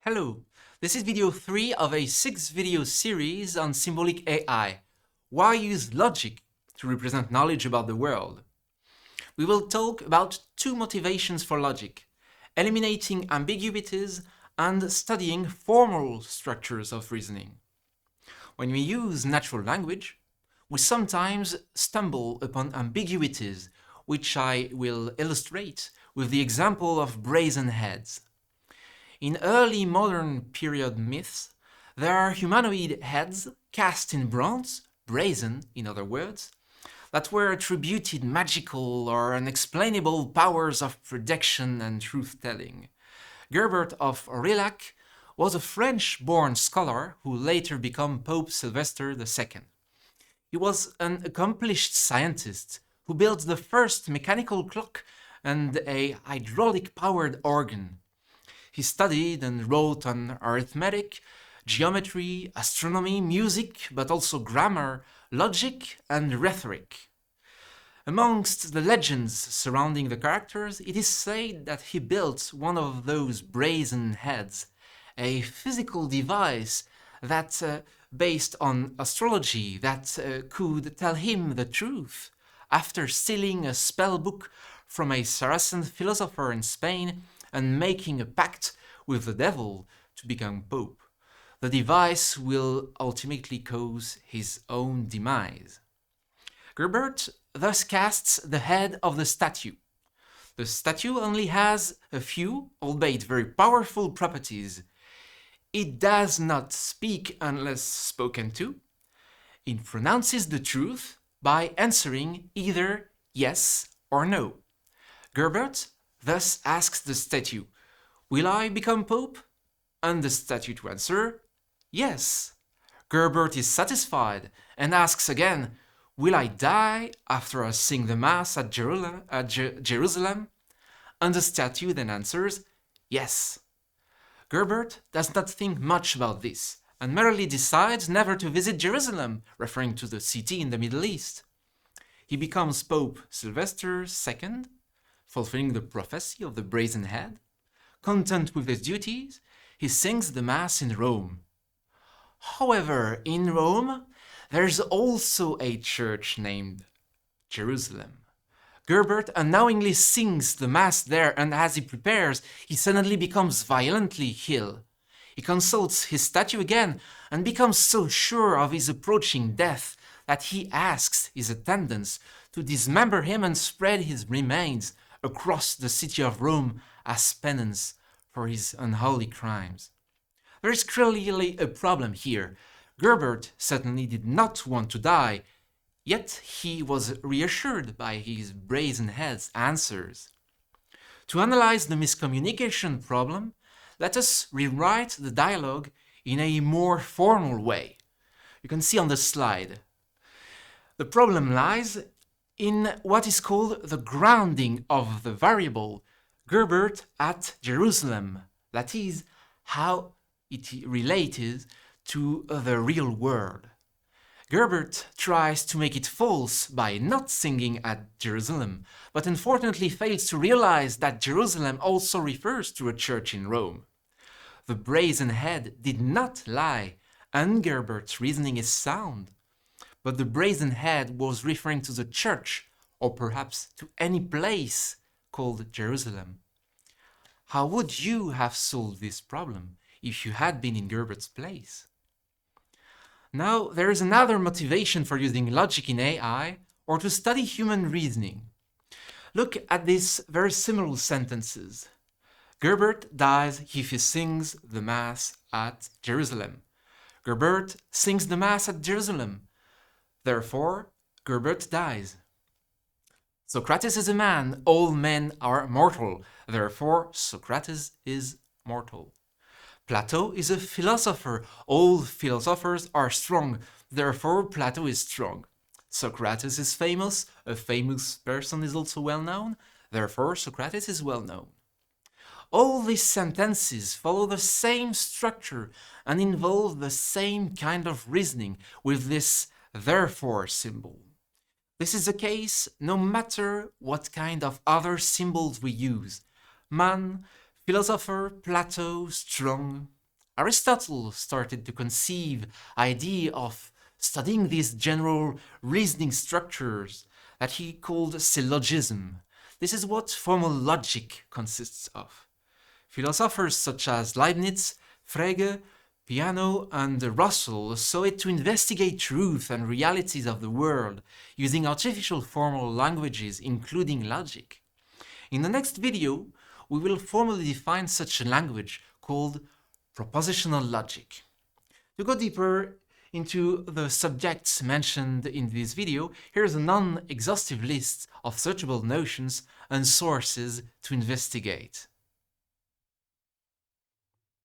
Hello, this is video 3 of a 6-video series on symbolic AI. Why use logic to represent knowledge about the world? We will talk about two motivations for logic: eliminating ambiguities and studying formal structures of reasoning. When we use natural language, we sometimes stumble upon ambiguities, which I will illustrate with the example of brazen heads. In early modern period myths, there are humanoid heads cast in bronze, brazen in other words, that were attributed magical or unexplainable powers of prediction and truth-telling. Gerbert of Aurillac was a French-born scholar who later became Pope Sylvester II. He was an accomplished scientist who built the first mechanical clock and a hydraulic-powered organ. He studied and wrote on arithmetic, geometry, astronomy, music, but also grammar, logic, and rhetoric. Amongst the legends surrounding the characters, it is said that he built one of those brazen heads, a physical device that, based on astrology, that could tell him the truth. After stealing a spell book from a Saracen philosopher in Spain and making a pact with the devil to become pope, the device will ultimately cause his own demise. Gerbert thus casts the head of the statue. The statue only has a few, albeit very powerful properties. It does not speak unless spoken to. It pronounces the truth by answering either yes or no. Gerbert thus asks the statue, "Will I become pope?" And the statue to answer, "Yes." Gerbert is satisfied and asks again, "Will I die after I sing the Mass at Jerusalem?" And the statue then answers, "Yes." Gerbert does not think much about this and merely decides never to visit Jerusalem, referring to the city in the Middle East. He becomes Pope Sylvester II, fulfilling the prophecy of the brazen head. Content with his duties, he sings the Mass in Rome. However, in Rome, there's also a church named Jerusalem. Gerbert unknowingly sings the Mass there, and as he prepares, he suddenly becomes violently ill. He consults his statue again and becomes so sure of his approaching death that he asks his attendants to dismember him and spread his remains across the city of Rome as penance for his unholy crimes. There is clearly a problem here. Gerbert certainly did not want to die, yet he was reassured by his brazen head's answers. To analyze the miscommunication problem, let us rewrite the dialogue in a more formal way. You can see on the slide. The problem lies in what is called the grounding of the variable Gerbert at Jerusalem, that is, how it related to the real world. Gerbert tries to make it false by not singing at Jerusalem, but unfortunately fails to realize that Jerusalem also refers to a church in Rome. The brazen head did not lie, and Gerbert's reasoning is sound. But the brazen head was referring to the church, or perhaps to any place called Jerusalem. How would you have solved this problem if you had been in Gerbert's place? Now, there is another motivation for using logic in AI, or to study human reasoning. Look at these very similar sentences. Gerbert dies if he sings the Mass at Jerusalem. Gerbert sings the Mass at Jerusalem. Therefore, Gerbert dies. Socrates is a man, all men are mortal. Therefore, Socrates is mortal. Plato is a philosopher, all philosophers are strong. Therefore, Plato is strong. Socrates is famous, a famous person is also well known. Therefore, Socrates is well known. All these sentences follow the same structure and involve the same kind of reasoning with this therefore symbol. This is the case no matter what kind of other symbols we use. Man, philosopher Plato strong. Aristotle started to conceive idea of studying these general reasoning structures that he called syllogism. This is what formal logic consists of. Philosophers such as Leibniz, Frege, Peano, and Russell saw it to investigate truth and realities of the world using artificial formal languages, including logic. In the next video, we will formally define such a language called propositional logic. To go deeper into the subjects mentioned in this video, here's a non-exhaustive list of searchable notions and sources to investigate.